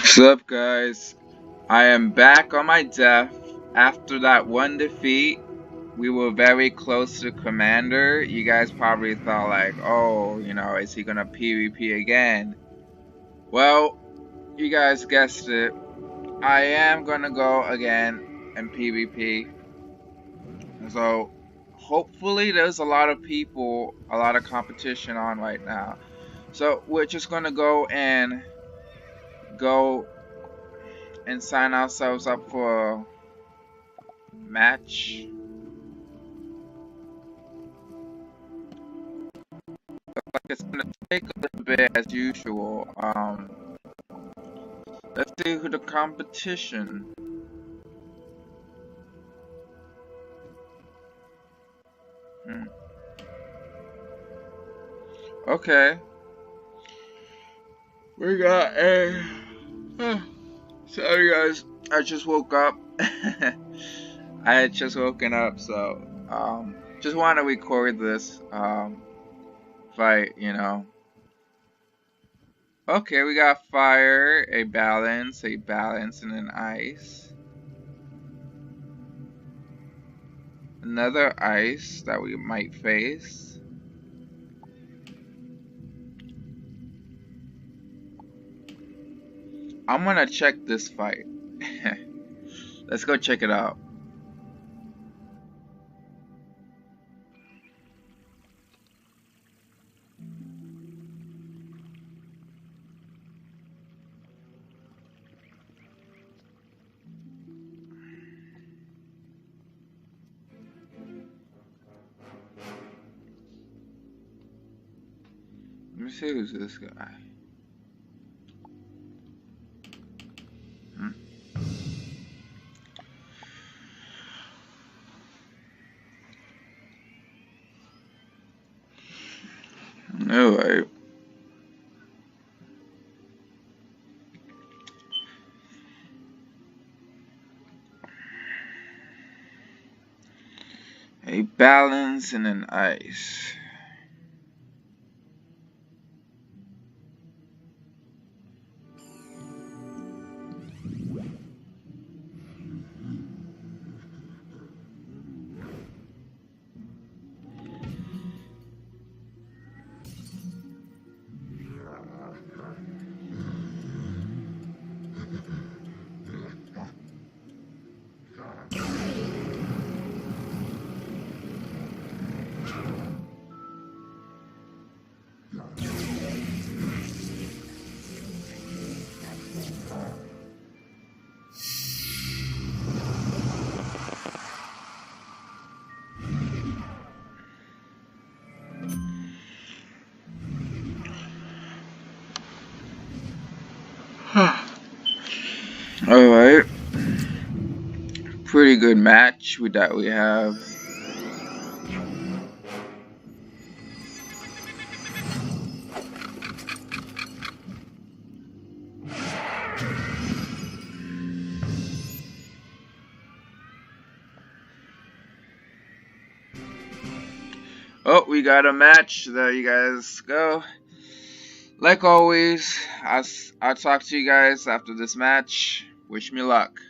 What's up, guys? I am back on my death. After that one defeat, we were very close to Commander. You guys probably thought like, oh, is he gonna PvP again? Well, you guys guessed it. I am gonna go again and PvP. So, hopefully there's a lot of people, a lot of competition on right now. So, we're just gonna go and sign ourselves up for a match. Like it's gonna take a little bit as usual. Let's see who the competition. Okay. We got a. Sorry guys, I just woke up. I had just woken up, so just want to record this fight, Okay, we got fire, a balance, and an ice. Another ice that we might face. I'm gonna check this fight. Let's go check it out. Let me see who's this guy. Alright. A balance and an ice. Alright. Pretty good match with that we have. Oh, we got a match. There you guys go. Like always, I'll talk to you guys after this match. Wish me luck.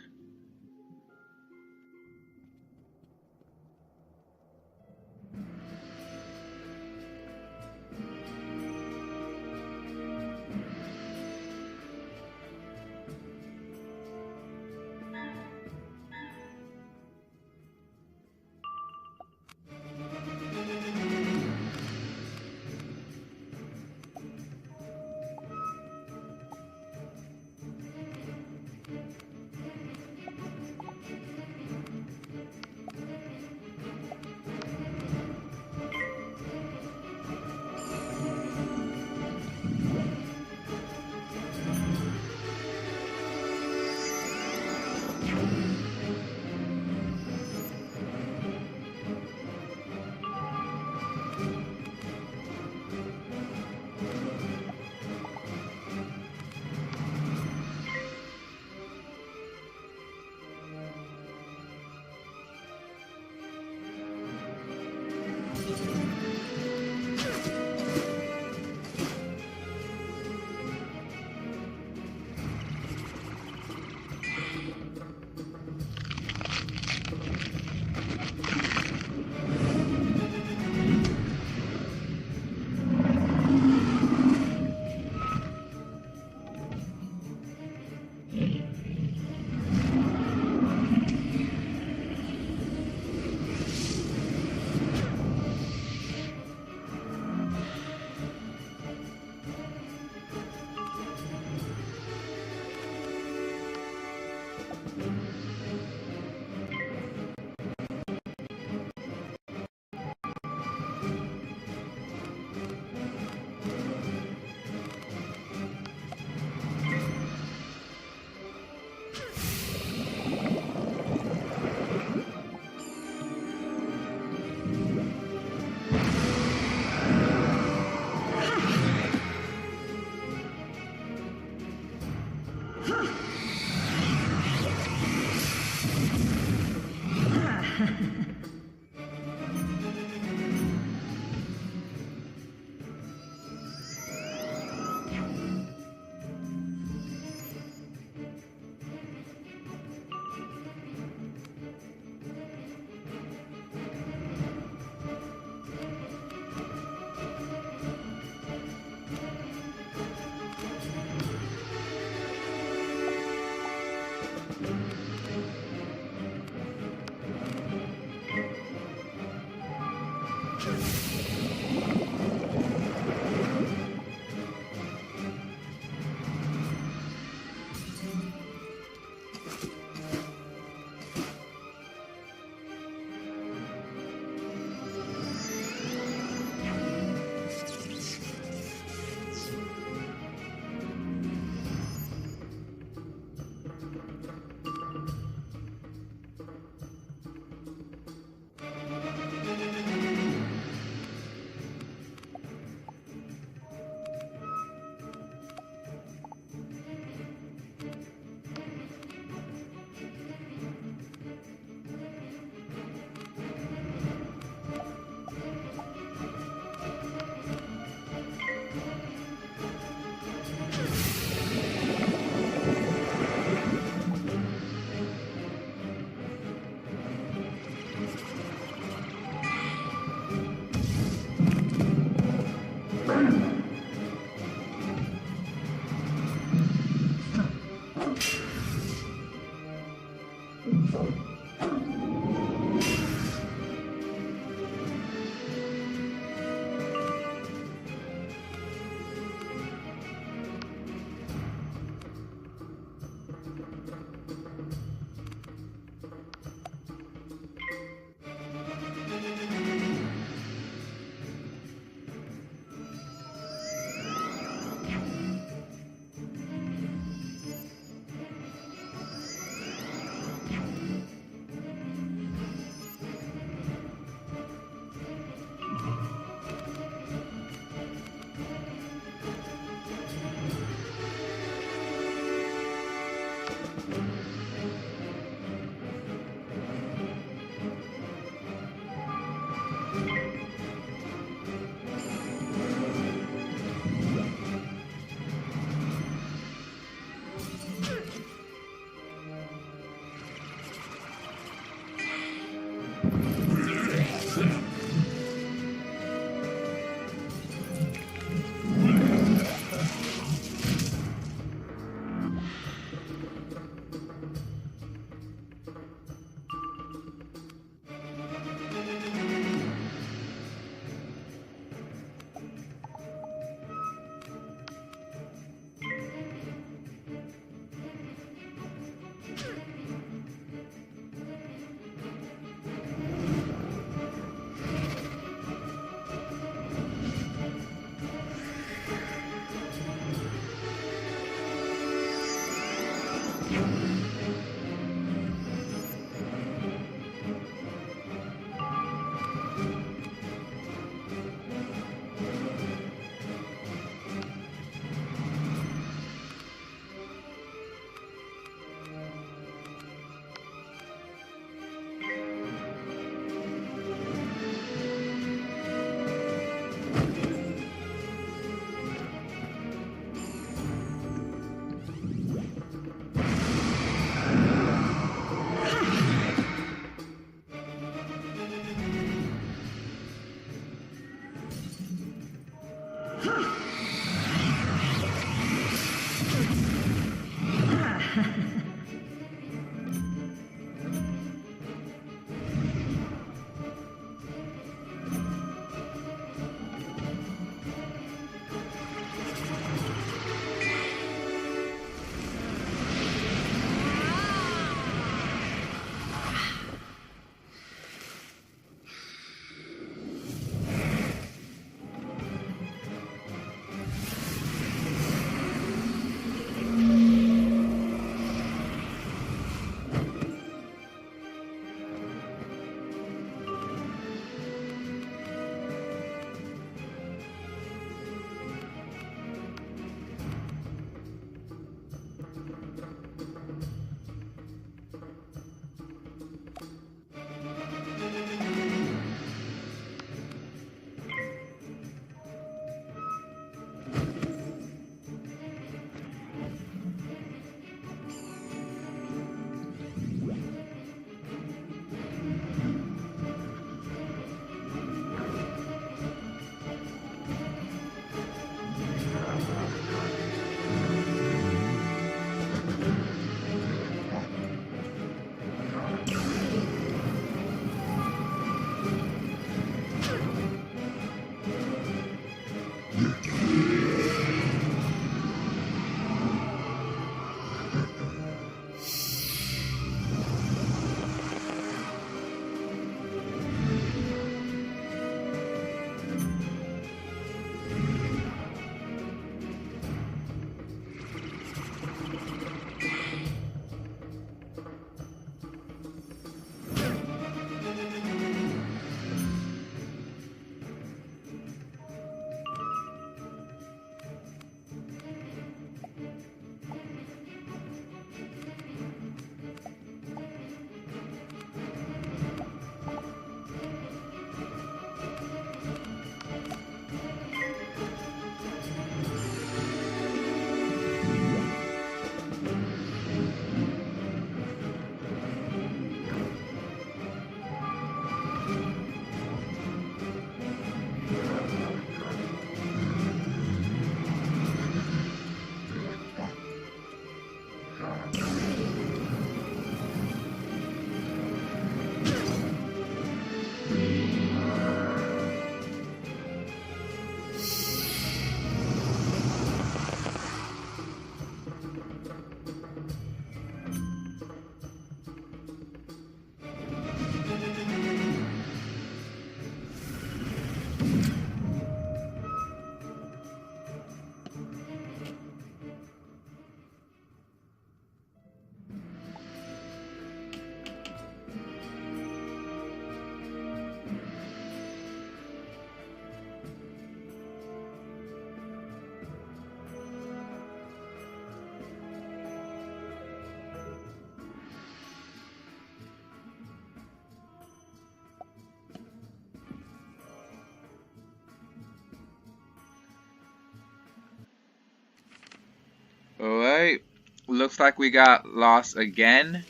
Alright, looks like we got lost again.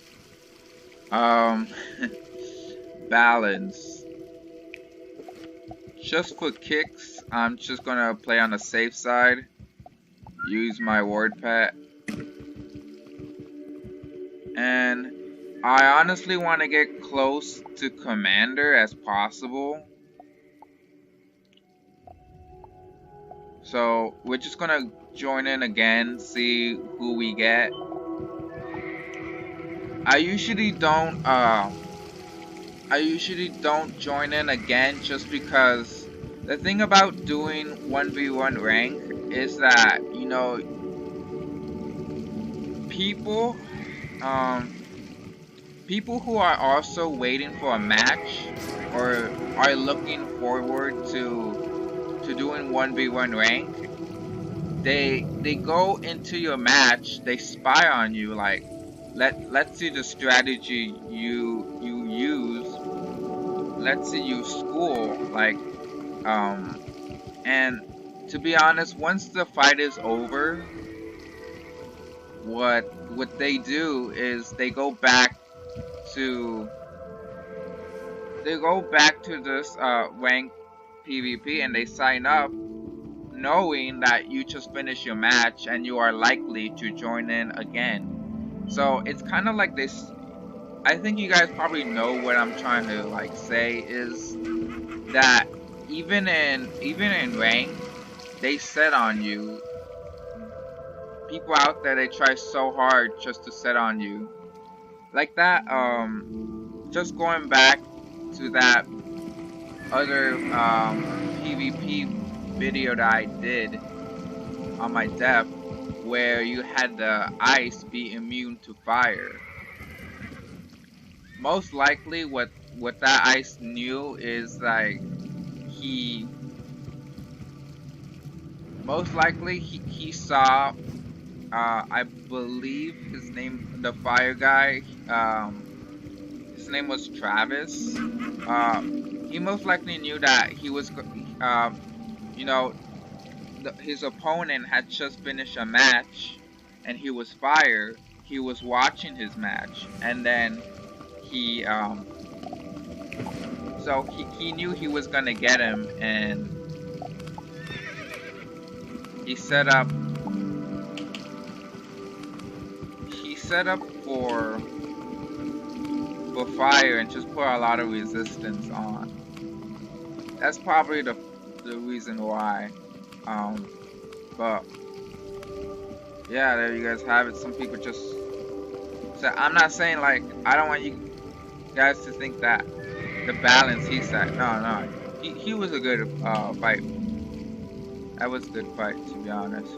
Balance. Just for kicks, I'm just gonna play on the safe side. Use my ward pet. And I honestly want to get close to Commander as possible. So we're just gonna join in again, see who we get. I usually don't join in again just because the thing about doing 1v1 rank is that, you know, people who are also waiting for a match or are looking forward to doing 1v1 rank, they go into your match, they spy on you, like let's see the strategy you use, let's see you school, like and to be honest, once the fight is over, what they do is they go back to this ranked PvP and they sign up knowing that you just finished your match and you are likely to join in again. So it's kind of like this. I think you guys probably know what I'm trying to like say is that even in rank, they set on you. People out there, they try so hard just to set on you. Like that, just going back to that other PvP video that I did on my depth, where you had the ice be immune to fire. Most likely what that ice knew is like he saw I believe his name, the fire guy, his name was Travis. He most likely knew that he was you know, his opponent had just finished a match and he was fire. He was watching his match, and then he so he knew he was gonna get him, and he set up for fire and just put a lot of resistance on. That's probably the reason why. But yeah, there you guys have it. Some people just say, I'm not saying like, I don't want you guys to think that the balance he said. No, he was a good fight. That was a good fight, to be honest.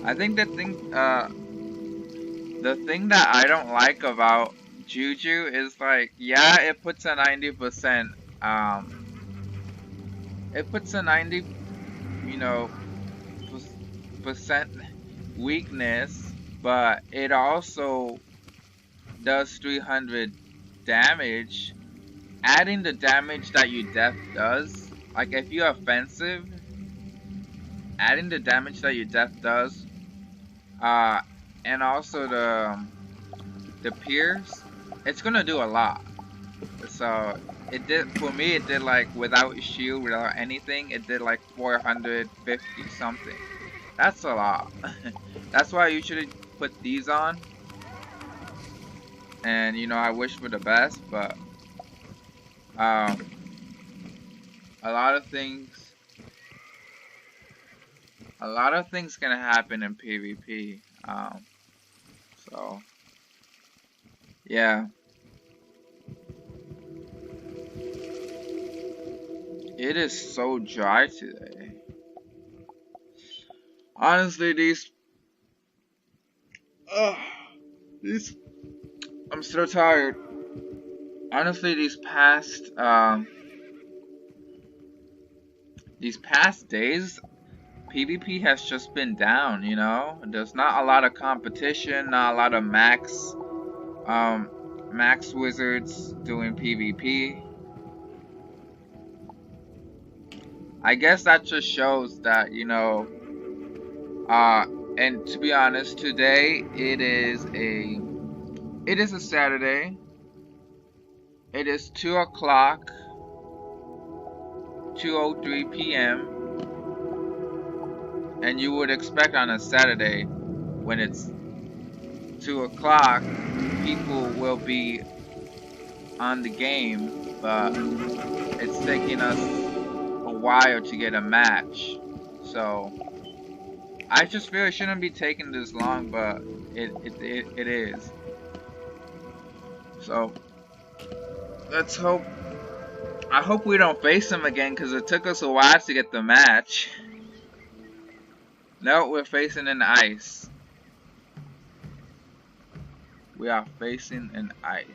I think the thing that I don't like about Juju is like, yeah, it puts a 90%, it puts a 90, you know, percent weakness, but it also does 300 damage. Adding the damage that your death does, like if you're offensive, adding the damage that your death does, and also the pierce, it's gonna do a lot. So it did, for me, it did like without a shield, without anything, it did like 450 something. That's a lot. That's why I usually put these on. And you know, I wish for the best, but a lot of things can happen in PvP. So yeah. It is so dry today. Honestly, I'm so tired. Honestly, these past days, PvP has just been down, you know? There's not a lot of competition, not a lot of max wizards doing PvP. I guess that just shows that, you know, and to be honest, today it is a Saturday. It is 2 o'clock, 2:03 p.m. And you would expect on a Saturday, when it's 2 o'clock, people will be on the game, but it's taking us a while to get a match. So I just feel it shouldn't be taking this long, but it is. So let's hope. I hope we don't face him again, because it took us a while to get the match. No, we're facing an ice. We are facing an ice.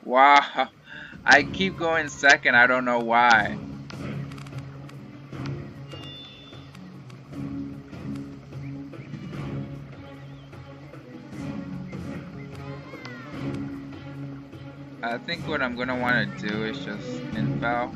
Wow. I keep going second. I don't know why. I think what I'm gonna want to do is just info.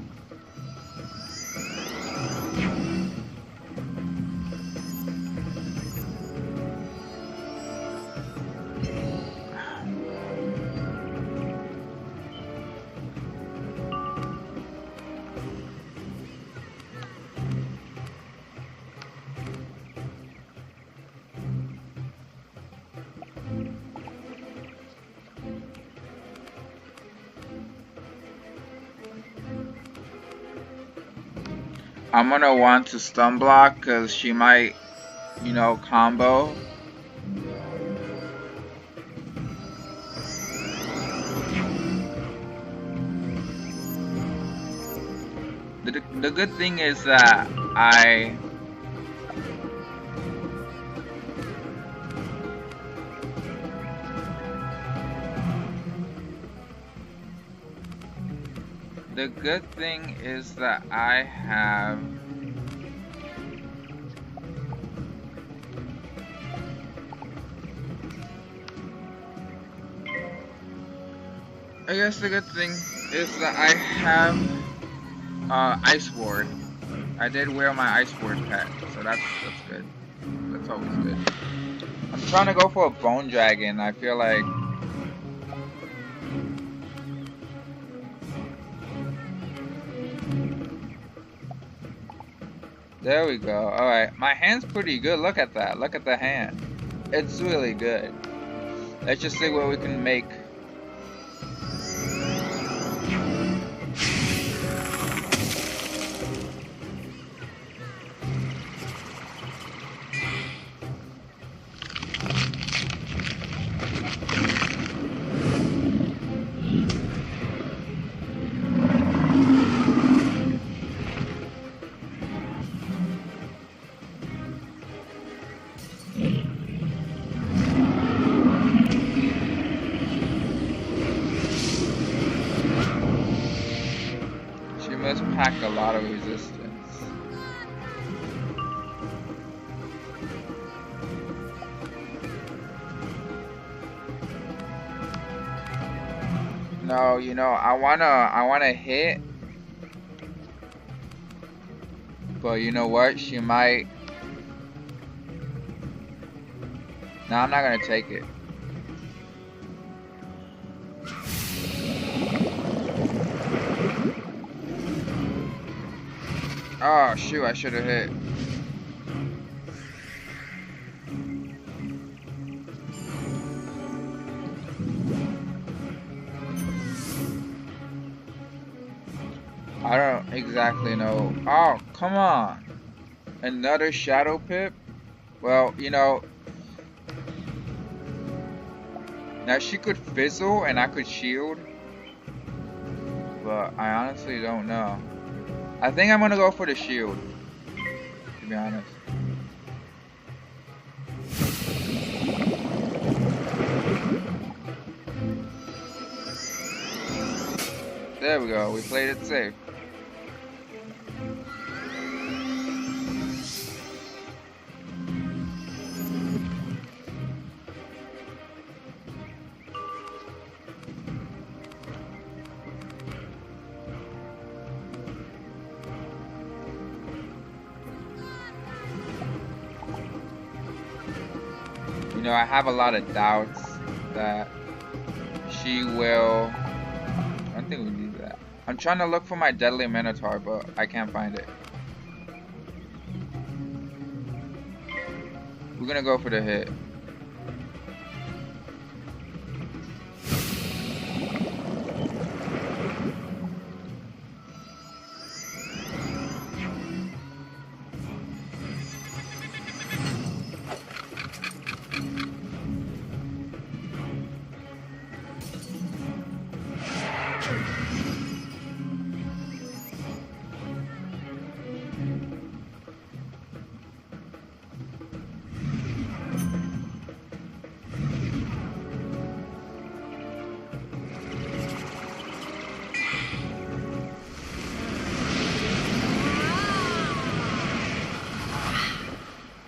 I'm gonna want to stun block because she might, you know, combo. The good thing is that the good thing is that I have I guess the good thing is that I have Ice Ward. I did wear my Ice Ward pet, so that's good. That's always good. I'm trying to go for a Bone Dragon. I feel like there we go. Alright, my hand's pretty good. Look at that. Look at the hand. It's really good. Let's just see what we can make. Pack a lot of resistance. No, you know, I wanna hit, but you know what? She might. No, I'm not gonna take it. Oh shoot, I should have hit. I don't exactly know. Oh, come on. Another Shadow Pip? Well, you know, now she could fizzle and I could shield, but I honestly don't know. I think I'm gonna go for the shield, to be honest. There we go, we played it safe. know, I have a lot of doubts that she will. I don't think we need that. I'm trying to look for my deadly minotaur, but I can't find it. We're gonna go for the hit.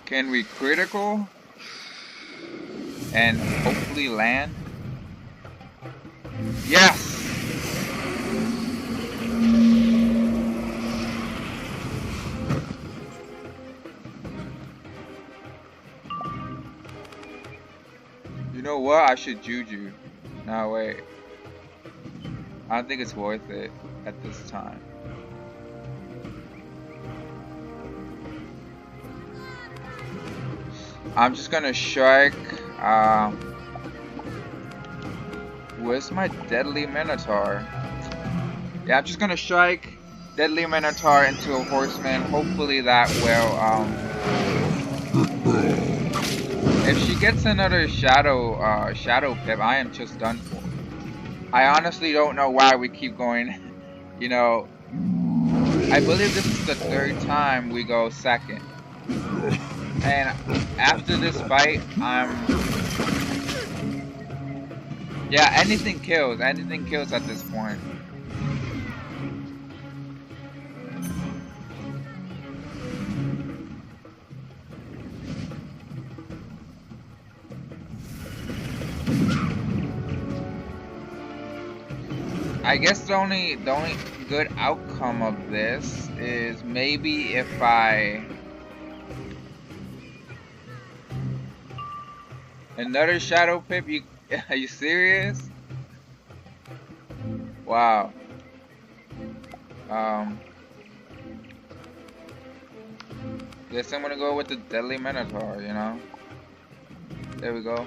Can we critical and hopefully land? Yes! You know what? I should juju. No, wait. I don't think it's worth it at this time. I'm just gonna strike. Where's my deadly minotaur? Yeah, I'm just gonna strike deadly minotaur into a horseman. Hopefully that will. If she gets another shadow pip, I am just done for. I honestly don't know why we keep going. You know, I believe this is the 3rd time we go second. And after this fight, yeah, anything kills at this point. I guess the only good outcome of this is maybe if another shadow pip. Are you serious? Wow. Guess I'm gonna go with the deadly minotaur. You know. There we go.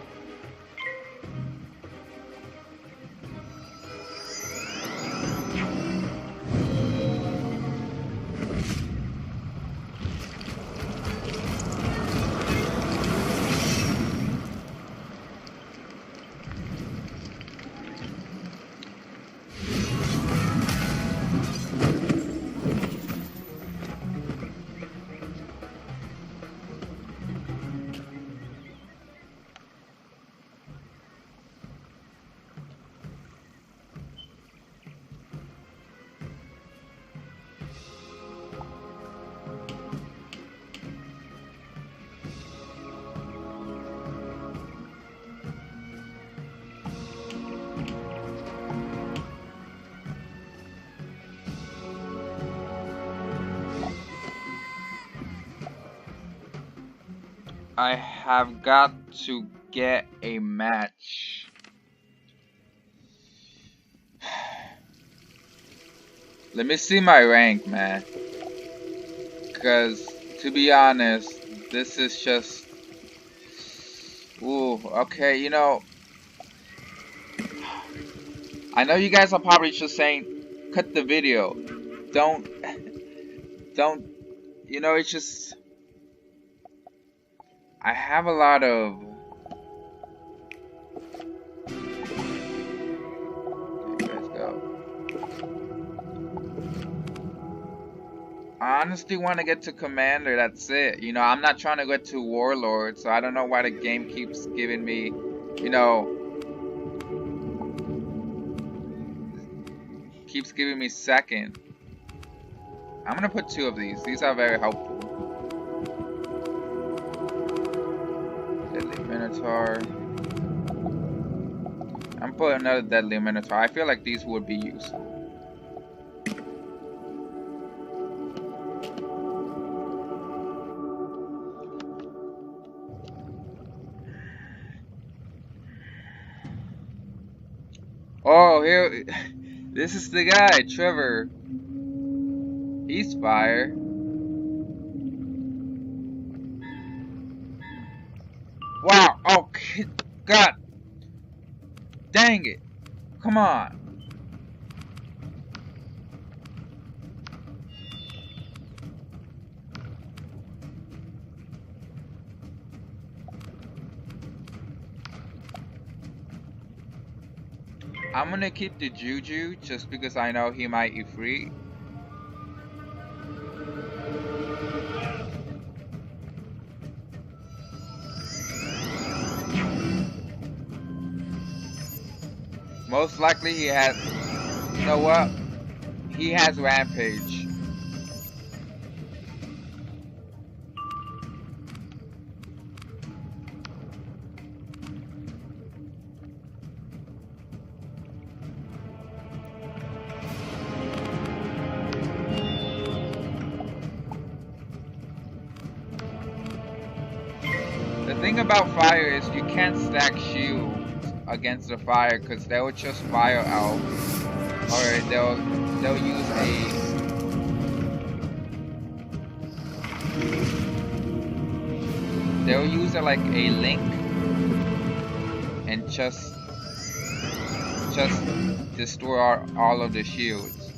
I have got to get a match. Let me see my rank, man. Because, to be honest, this is just... Ooh, okay, you know... I know you guys are probably just saying, cut the video. Don't... You know, it's just... I have a lot of... Okay, let's go. I honestly want to get to Commander, that's it. You know, I'm not trying to get to Warlord, so I don't know why the game keeps giving me, you know... Keeps giving me second. I'm gonna put 2 of these. These are very helpful. Deadly Minotaur. I'm putting another Deadly Minotaur. I feel like these would be useful. Oh, here. This is the guy, Trevor. He's fire. Wow. Oh, God. Dang it. Come on. I'm gonna keep the Juju just because I know he might eat free. Most likely he has. You know what? He has Rampage. The thing about fire is you can't stack shields against the fire because they'll just fire out, or they'll use like a link and just destroy all of the shields.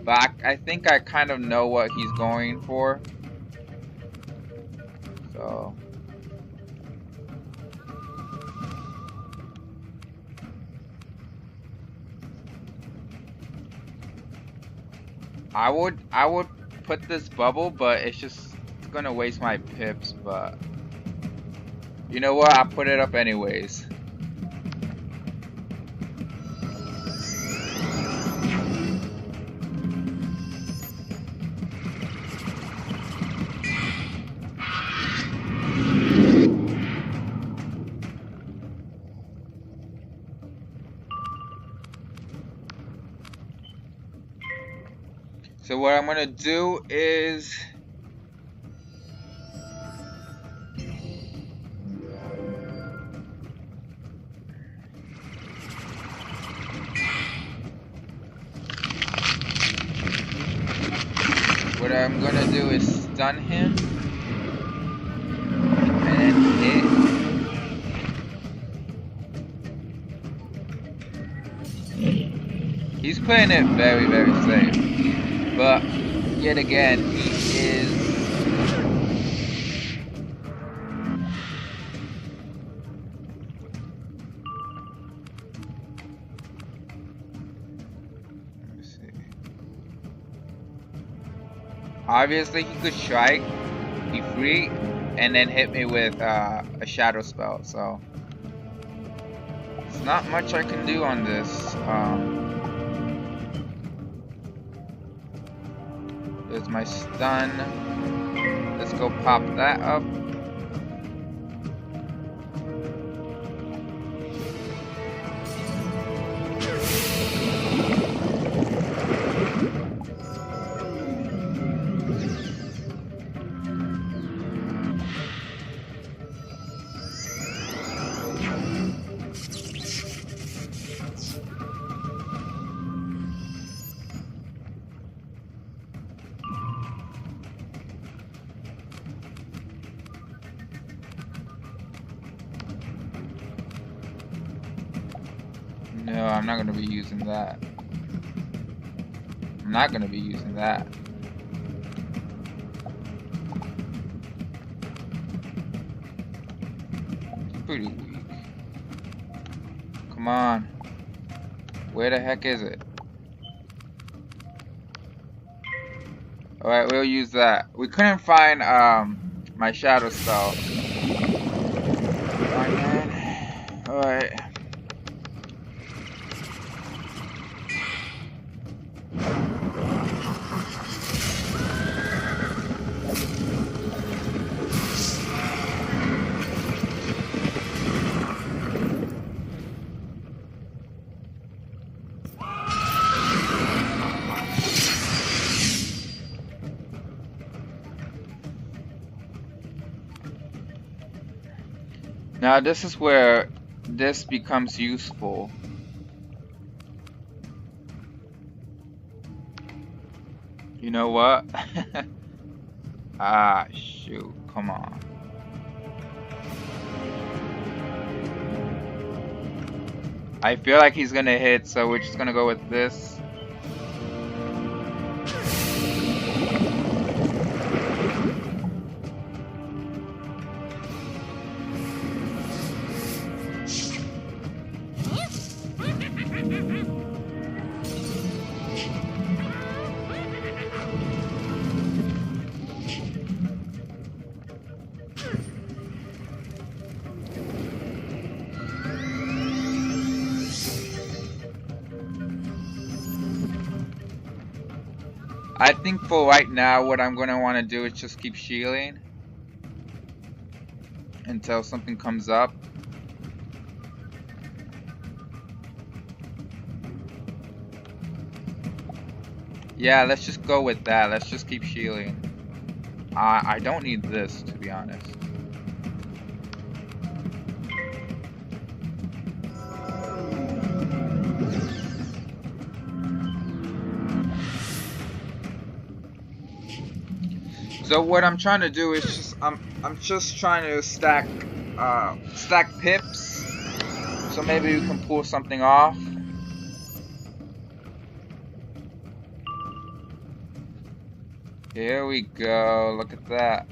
But I think I kind of know what he's going for. So I would put this bubble, but it's just gonna waste my pips. But you know what? I put it up anyways. So what I'm gonna do is stun him and then hit. He's playing it very, very safe. But yet again, he is obviously he could strike, be free, and then hit me with a shadow spell. So it's not much I can do on this. There's my stun. Let's go pop that up. No, I'm not going to be using that. I'm not going to be using that. It's pretty weak. Come on. Where the heck is it? Alright, we'll use that. We couldn't find my shadow spell. Alright, man. Alright. Now this is where this becomes useful. You know what? Ah, shoot. Come on. I feel like he's gonna hit, so we're just gonna go with this. I think for right now, what I'm gonna want to do is just keep shielding until something comes up. Yeah, let's just go with that. Let's just keep shielding. I don't need this, to be honest. So what I'm trying to do is just I'm just trying to stack pips, so maybe we can pull something off. Here we go. Look at that.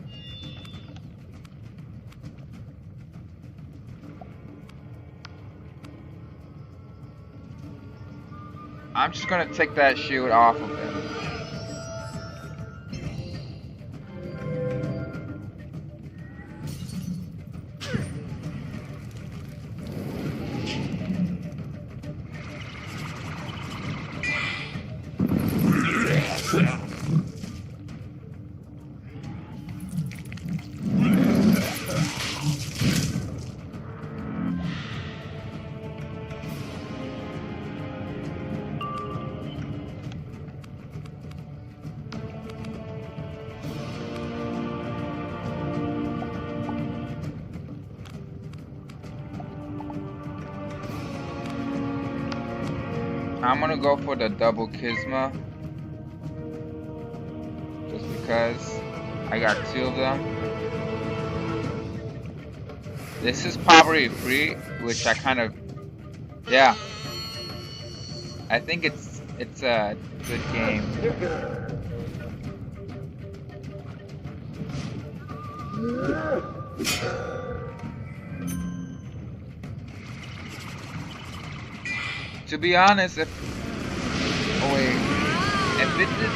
I'm just gonna take that shield off of him. I'm gonna go for the double Kisma, just because I got 2 of them. This is probably free, which I kind of, yeah. I think it's a good game. To be honest, if it did,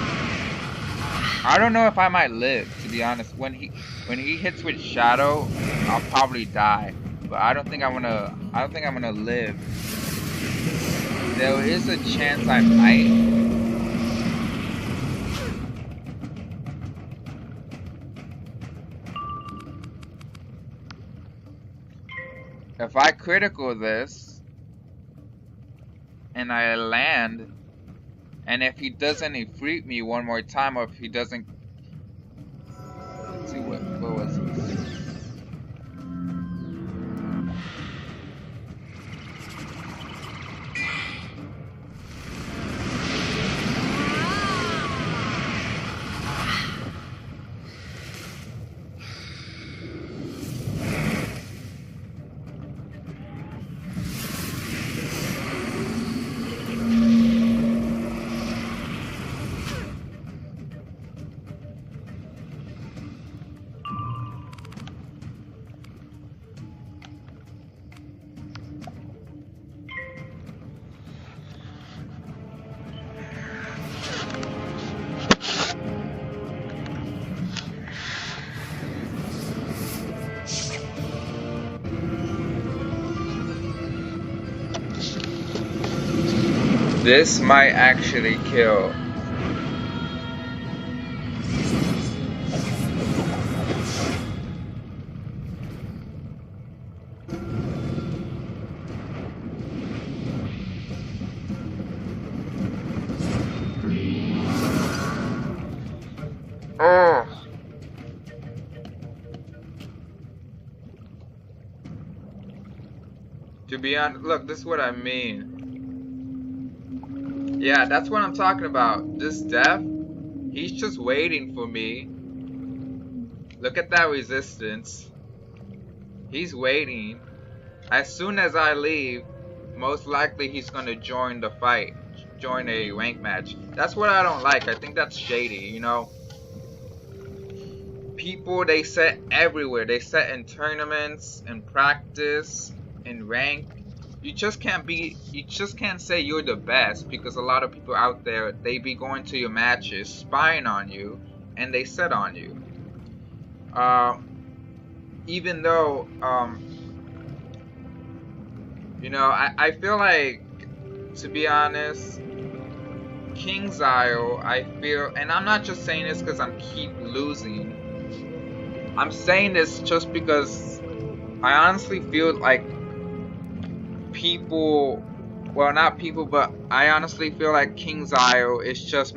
I don't know if I might live. To be honest, when he hits with Shadow, I'll probably die. But I don't think I'm gonna live. There is a chance I might. If I critical this and I land, and if he doesn't freak me one more time, or if he doesn't, let's see what was this? This might actually kill. To be honest, look, this is what I mean. Yeah, that's what I'm talking about. This death, He's just waiting for me. Look at that resistance. He's waiting. As soon as I leave, most likely he's gonna join the fight. Join a rank match. That's what I don't like. I think that's shady, you know. People, they set everywhere. They set in tournaments, in practice, in rank. You just can't say you're the best, because a lot of people out there, they be going to your matches, spying on you, and they set on you. Even though, you know, I feel like, to be honest, King's Isle, I feel, and I'm not just saying this because I'm keep losing. I'm saying this just because I honestly feel like people, well, not people, but I honestly feel like King's Isle is just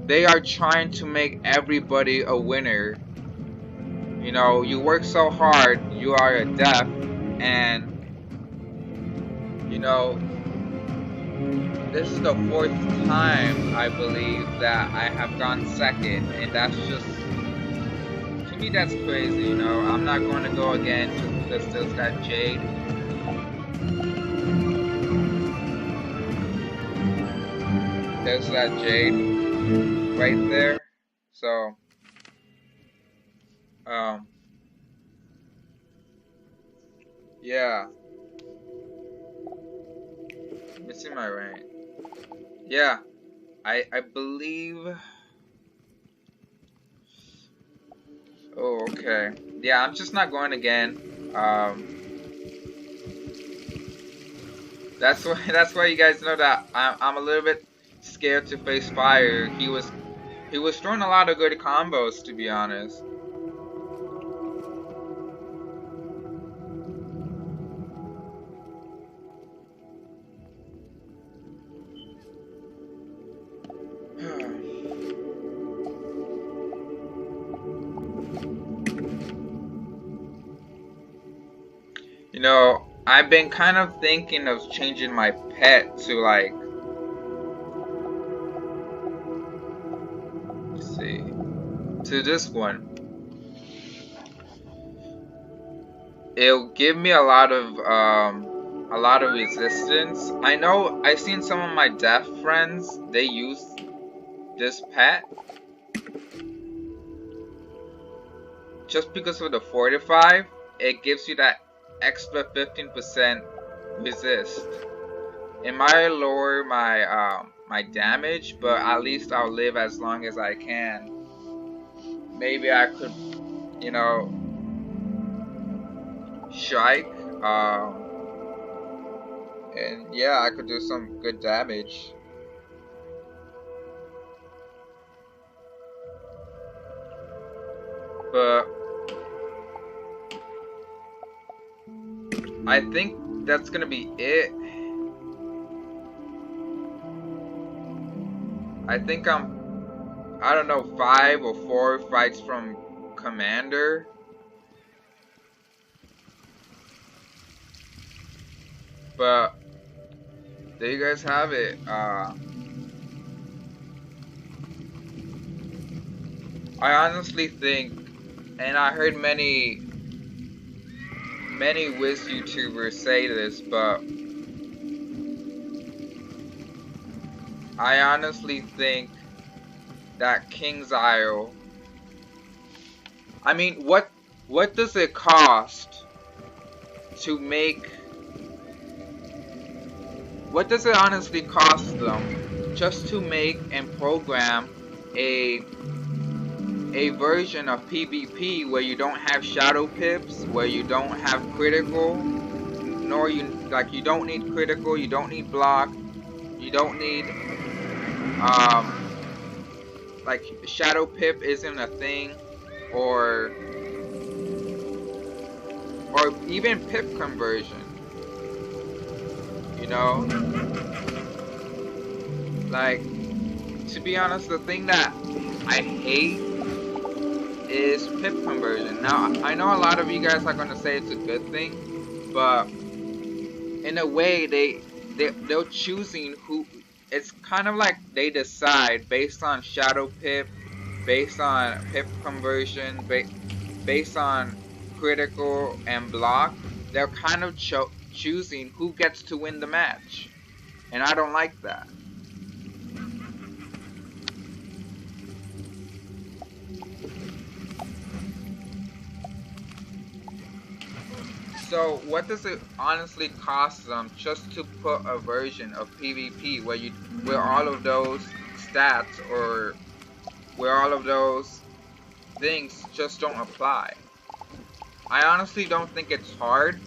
they are trying to make everybody a winner. You know, you work so hard, you are a deaf, and you know, this is the 4th time, I believe, that I have gone second, and that's just, to me, that's crazy, you know. I'm not going to go again just because there's that Jade. There's that Jade right there. So, yeah. Let me see my rank. Yeah, I believe. Oh, okay. Yeah, I'm just not going again. That's why you guys know that I'm a little bit scared to face fire. He was throwing a lot of good combos, to be honest. You know, I've been kind of thinking of changing my pet to, like, let's see, to this one. It'll give me a lot of resistance. I know I've seen some of my deaf friends, they use this pet just because of the fortify. It gives you that extra 15% resist. It might lower my my damage, but at least I'll live as long as I can. Maybe I could, you know, strike, and yeah, I could do some good damage. But I think that's gonna be it. I think I don't know, 5 or 4 fights from Commander. But there you guys have it. I honestly think, and I heard many Wiz YouTubers say this, but I honestly think that King's Isle, I mean, what does it cost to make, what does it honestly cost them just to make and program a version of PvP where you don't have shadow pips, where you don't have critical, nor you don't need critical, you don't need block, you don't need like shadow pip isn't a thing, or even pip conversion, you know. Like, to be honest, the thing that I hate is pip conversion. Now, I know a lot of you guys are gonna say it's a good thing, but in a way, they're choosing it's kind of like they decide based on shadow pip, based on pip conversion, based on critical and block. They're kind of choosing who gets to win the match, and I don't like that. So what does it honestly cost them just to put a version of PvP where all of those stats or where all of those things just don't apply? I honestly don't think it's hard,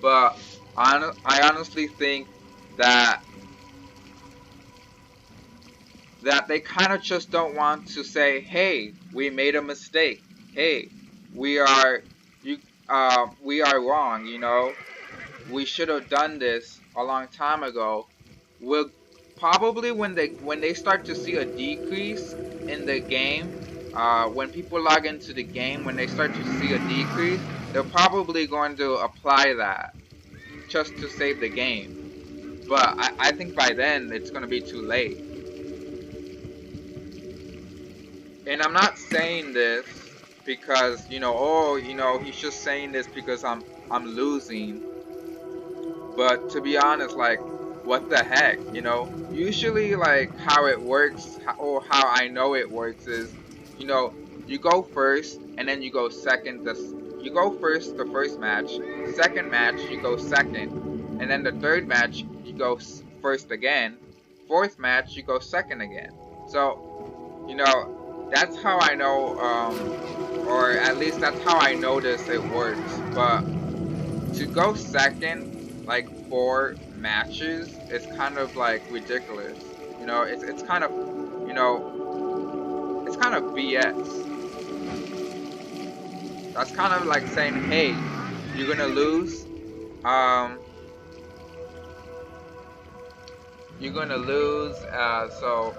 but I honestly think that they kind of just don't want to say, hey, we made a mistake. Hey, we are we are wrong, you know. We should have done this a long time ago. We'll probably when they start to see a decrease in the game, when people log into the game, when they start to see a decrease, they're probably going to apply that just to save the game. But I think by then it's going to be too late. And I'm not saying this because, you know, oh, you know, he's just saying this because I'm losing. But to be honest, like, what the heck, you know? Usually, like, how it works, or how I know it works is, you know, you go first, and then you go second. You go first the first match. Second match, you go second. And then the third match, you go first again. Fourth match, you go second again. So, you know, that's how I know, or at least that's how I notice it works. But to go second, like 4 matches, is kind of like ridiculous. You know, it's kind of, you know, it's kind of BS. That's kind of like saying, hey, you're gonna lose. You're gonna lose. So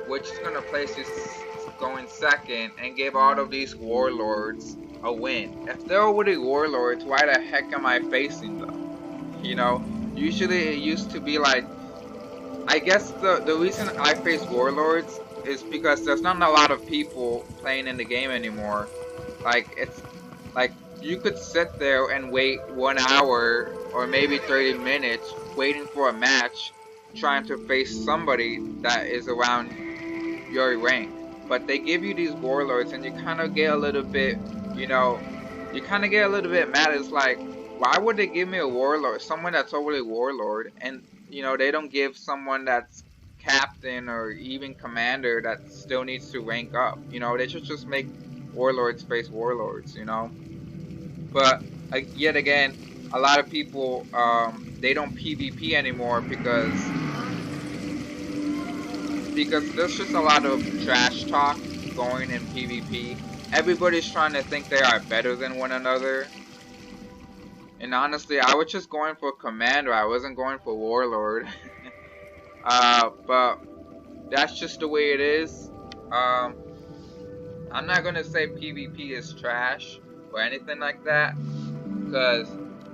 which is gonna place you going second and give all of these warlords a win. If they're already warlords, why the heck am I facing them? You know, usually it used to be like, I guess the reason I face warlords is because there's not a lot of people playing in the game anymore. Like, it's like you could sit there and wait 1 hour or maybe 30 minutes waiting for a match, trying to face somebody that is around your rank. But they give you these warlords and you kind of get a little bit, you know, you kind of get a little bit mad. It's like, why would they give me a warlord, someone that's already warlord, and, you know, they don't give someone that's captain or even commander that still needs to rank up? You know, they should just make warlords face warlords, you know. But yet again, a lot of people, they don't PvP anymore because there's just a lot of trash talk going in PvP. Everybody's trying to think they are better than one another. And honestly, I was just going for commander. I wasn't going for warlord. But that's just the way it is. I'm not gonna say PvP is trash or anything like that, because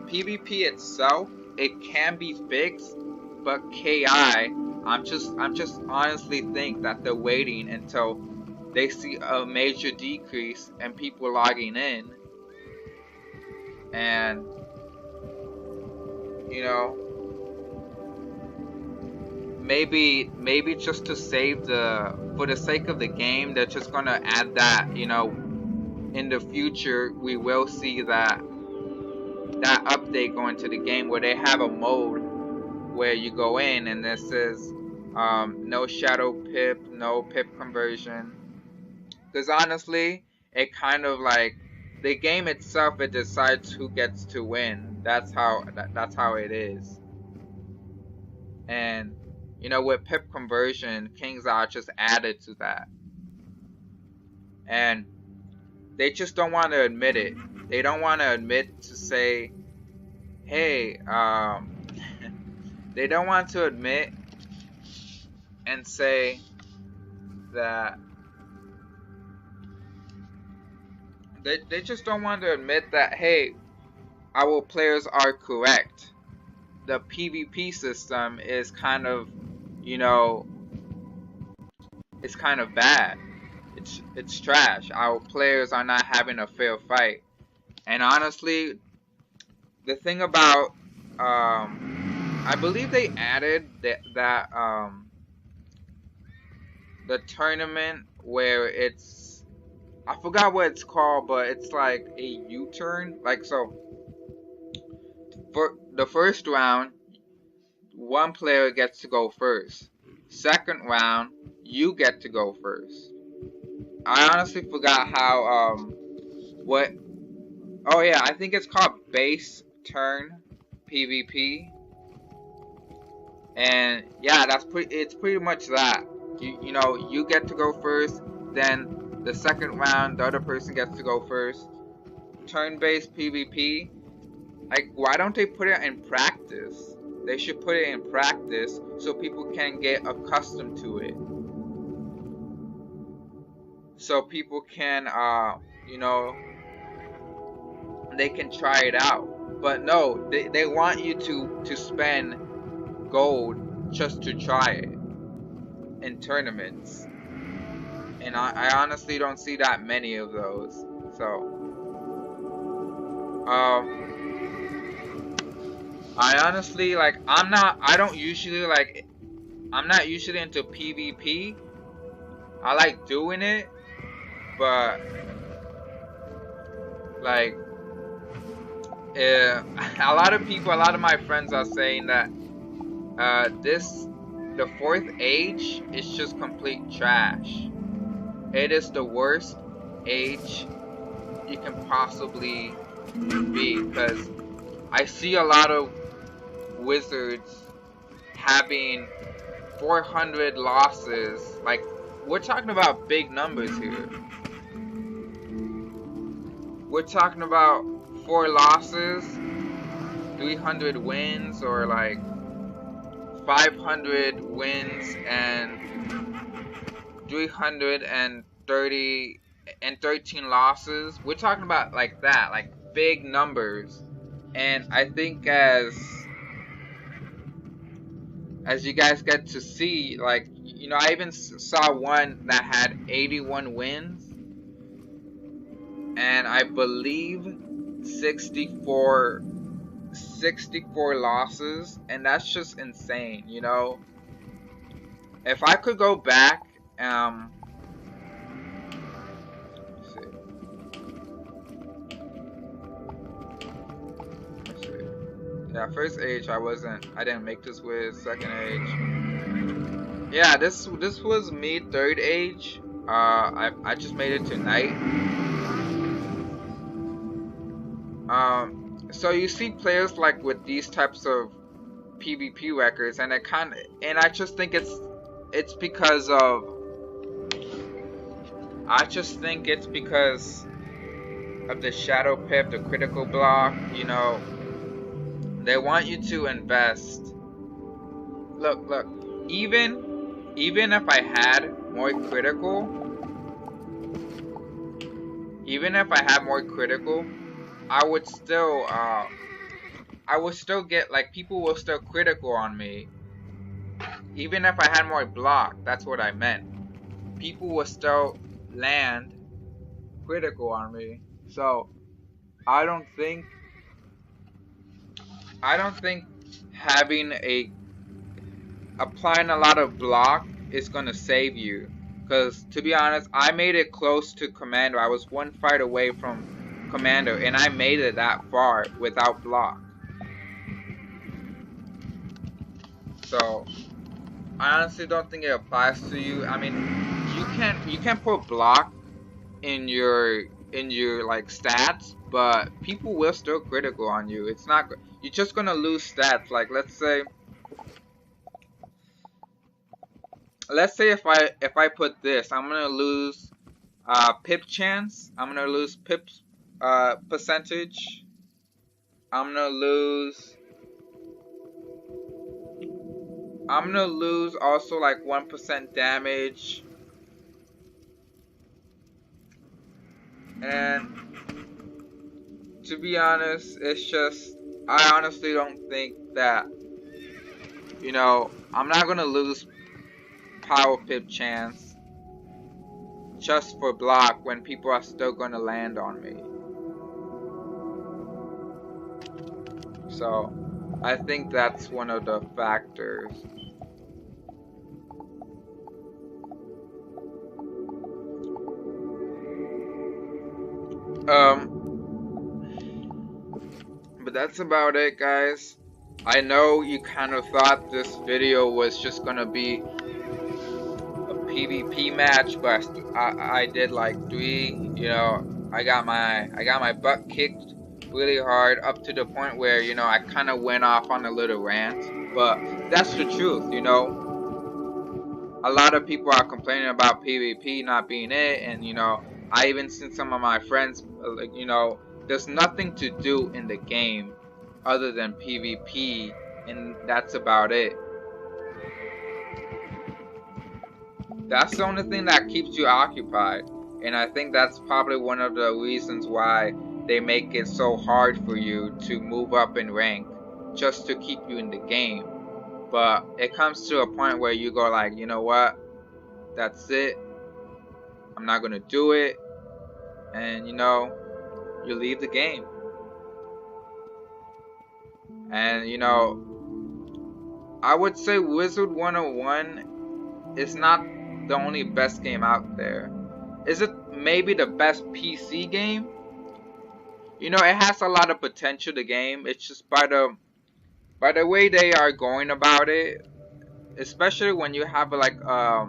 PvP itself, it can be fixed, but KI, I'm just honestly think that they're waiting until they see a major decrease in people logging in, and, you know, maybe just to save for the sake of the game, they're just gonna add that, you know, in the future we will see that update going to the game where they have a mode where you go in and this says no shadow pip, no pip conversion. Because honestly, it kind of like, the game itself, it decides who gets to win. That's how it is. And, you know, with pip conversion, King's Eye just added to that. And they just don't want to admit it. They don't want to admit to say, hey, they don't want to admit and say that they just don't want to admit that, hey, our players are correct. the PvP system is kind of, you know, it's kind of bad. It's trash. Our players are not having a fair fight. And honestly, the thing about I believe they added that the tournament where it's, I forgot what it's called, but it's like a U-turn. Like, so for the first round, one player gets to go first. Second round, you get to go first. I honestly forgot how what, oh yeah, I think it's called base turn PvP. And yeah, it's pretty much that. You know, you get to go first, then the second round the other person gets to go first. Turn-based PvP. Like, why don't they put it in practice? They should put it in practice so people can get accustomed to it. So people can you know, they can try it out. But no, they want you to spend gold just to try it in tournaments. And I honestly don't see that many of those. So I honestly, like, I'm not usually into PvP. I like doing it, but like a lot of my friends are saying that the fourth age is just complete trash. It is the worst age you can possibly be, because I see a lot of wizards having 400 losses. Like, we're talking about big numbers here. We're talking about 4 losses, 300 wins, or like 500 wins and 330 and 13 losses. We're talking about like that, like big numbers. And I think as you guys get to see, like, you know, I even saw one that had 81 wins and I believe 64 losses, and that's just insane, you know. If I could go back, let's see. Yeah, first age I didn't make this with. Second age, yeah, this was me. Third age, I just made it to night. So you see players like with these types of PvP records, and I just think it's because of the shadow pip, the critical block. You know, they want you to invest. Look, even if I had more critical, I would still get, like, people will still critical on me. Even if I had more block, that's what I meant. People will still land critical on me. So I don't think having applying a lot of block is gonna save you. Because to be honest, I made it close to Commander. I was one fight away from Commander, and I made it that far without block. So I honestly don't think it applies to you. I mean, you can put block in your like stats, but people will still critical on you. It's not, you're just gonna lose stats. Like, let's say if I put this, I'm gonna lose pip chance. I'm gonna lose pip percentage. I'm gonna lose also like 1% damage. And to be honest, it's just, I honestly don't think that you know, I'm not gonna lose power pip chance just for block when people are still gonna land on me. So I think that's one of the factors. But that's about it, guys. I know you kind of thought this video was just gonna be a PvP match, but I did like 3. You know, I got my butt kicked really hard up to the point where, you know, I kind of went off on a little rant. But that's the truth, you know. A lot of people are complaining about PvP not being it, and you know, I even seen some of my friends, you know, there's nothing to do in the game other than PvP, and that's about it. That's the only thing that keeps you occupied, and I think that's probably one of the reasons why they make it so hard for you to move up in rank, just to keep you in the game. But it comes to a point where you go like, you know what, that's it, I'm not gonna do it, and you know, you leave the game. And you know, I would say Wizard101 is not the only best game out there. Is it maybe the best PC game? You know, it has a lot of potential, the game. It's just by the way they are going about it, especially when you have like to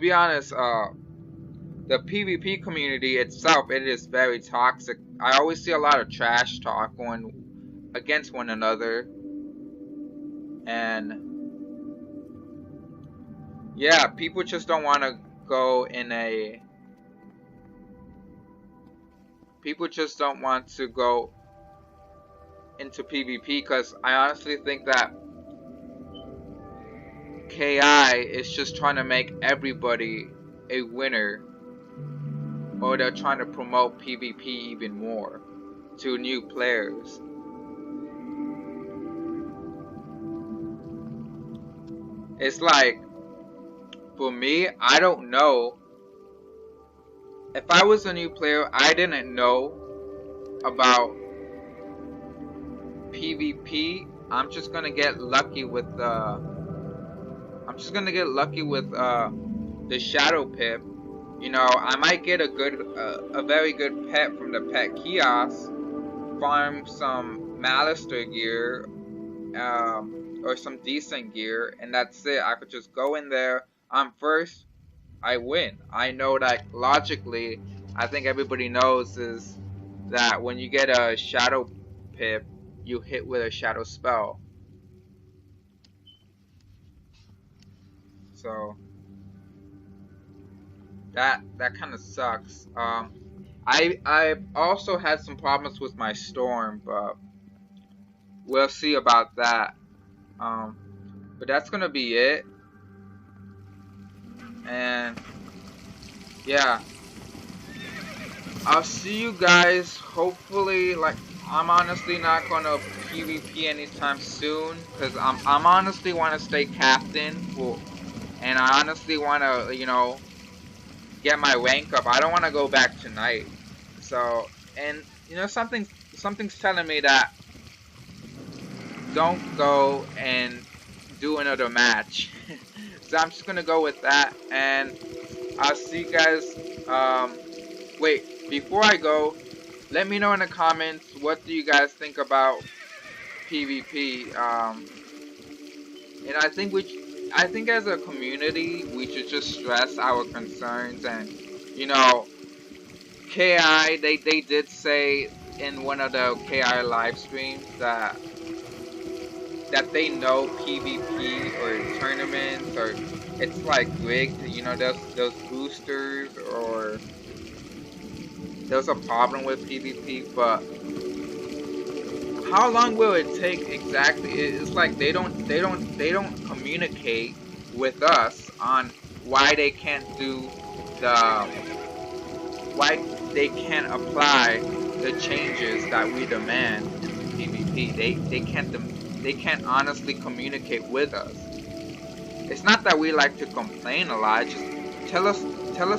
be honest, the PvP community itself, it is very toxic. I always see a lot of trash talk going against one another, and yeah, people just don't want to go in a. People just don't want to go into PvP because I honestly think that KI is just trying to make everybody a winner, or they're trying to promote PvP even more to new players. It's like, for me, I don't know. If I was a new player, I didn't know about PvP. I'm just gonna get lucky with the shadow pip. You know, I might get a very good pet from the pet kiosk, farm some Malister gear, or some decent gear, and that's it. I could just go in there. I'm first, I win. I know that logically, I think everybody knows is that when you get a shadow pip, you hit with a shadow spell. So that kind of sucks. I also had some problems with my storm, but we'll see about that. But that's gonna be it. And yeah, I'll see you guys hopefully. Like, I'm honestly not gonna PvP anytime soon because I'm honestly want to stay captain for, and I honestly want to, you know, get my rank up. I don't want to go back tonight. So, and you know, something's telling me that don't go and do another match. So I'm just gonna go with that, and I'll see you guys. Wait, before I go, let me know in the comments, what do you guys think about PvP? And I think as a community, we should just stress our concerns. And you know, KI, they did say in one of the KI live streams that they know PvP or tournaments, or it's like rigged. You know, those boosters, or there's a problem with PvP. But how long will it take exactly? It's like they don't communicate with us on why they can't apply the changes that we demand in PvP. They can't they can't honestly communicate with us. It's not that we like to complain a lot. Just tell us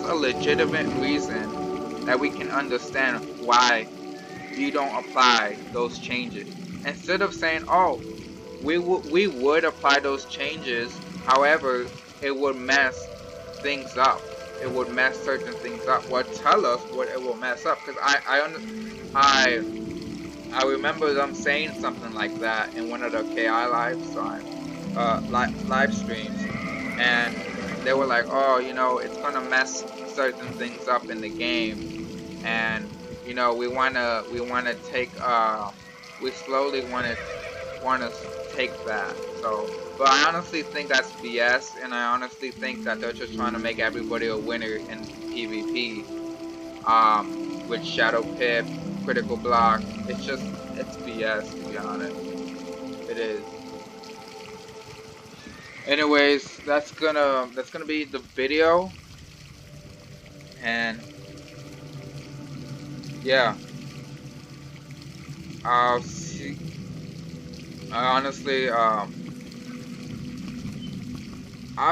a legitimate reason that we can understand why you don't apply those changes. Instead of saying, "Oh, we would apply those changes, however, it would mess things up. It would mess certain things up." Well, tell us what it will mess up, because I remember them saying something like that in one of the KI live streams, and they were like, "Oh, you know, it's gonna mess certain things up in the game, and you know, we wanna take we slowly wanna take that." So, but I honestly think that's BS, and I honestly think that they're just trying to make everybody a winner in PvP. With Shadow Pip, Critical Block, it's BS, to be honest. It is. Anyways, that's gonna be the video, and yeah, I'll see. I honestly, I'll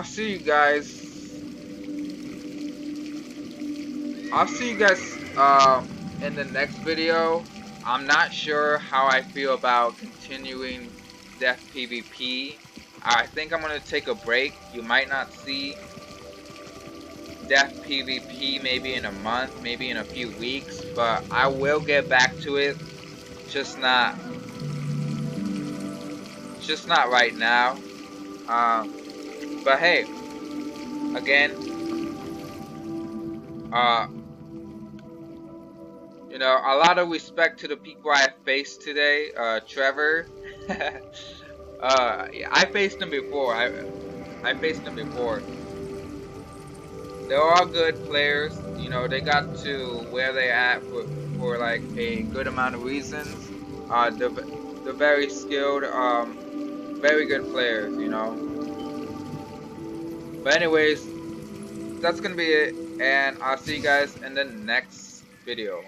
see you guys. In the next video. I'm not sure how I feel about continuing Death PvP. I think I'm gonna take a break. You might not see Death PvP maybe in a month, maybe in a few weeks, but I will get back to it. Just not right now. But hey, again, you know, a lot of respect to the people I faced today. Trevor, I faced him before. I faced him before. They're all good players. You know, they got to where they at for like a good amount of reasons. They're very skilled, very good players. You know. But anyways, that's gonna be it, and I'll see you guys in the next video.